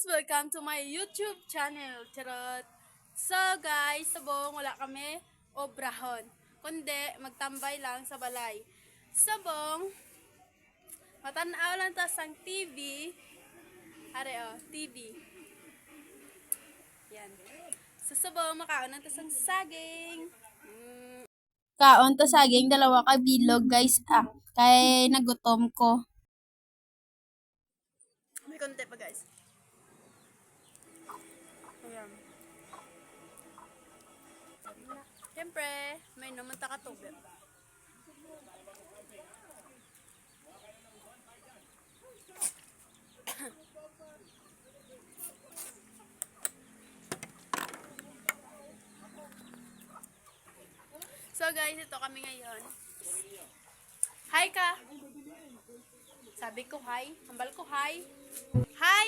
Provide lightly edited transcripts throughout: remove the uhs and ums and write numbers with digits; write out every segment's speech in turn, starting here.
Welcome to my YouTube channel. Charot! So guys, sabong wala kami obrahon. Kundi magtambay lang sa balay. Sabong matanaw lang ta sang TV. Are TV. Yan. So sabong makaon lang ta sang saging. Kaon ta saging dalawa ka bilog guys. Kay nagutom ko. May konti pa guys. Ayan. Siyempre, may naman takatubig. So guys, ito kami ngayon. Hi ka! Sabi ko hi. Hambal ko hi. Hi!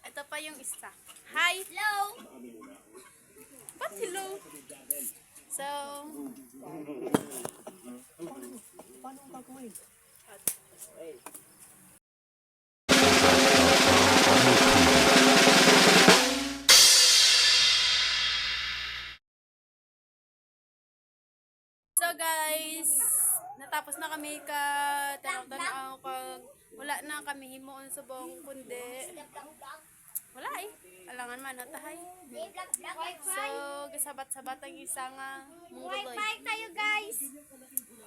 Ito pa yung isa. Hi! Hello! Ba't hello? So, Paano ang gagawin? so guys, natapos na kami ka tanong pag wala na kami himuon sa buong kundi. Wala eh. Alangan man natahay. So, gasabat-sabat ang isang mungguloy. Wi-Fi tayo guys.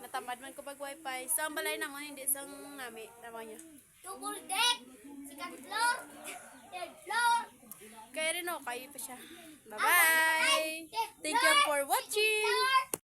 Natamad man ko pag wifi. So, ang balay naman hindi sang nami. Naman niya. Double deck. Second floor. Third floor. Kaya rin okay pa siya. Bye-bye! Thank you for watching!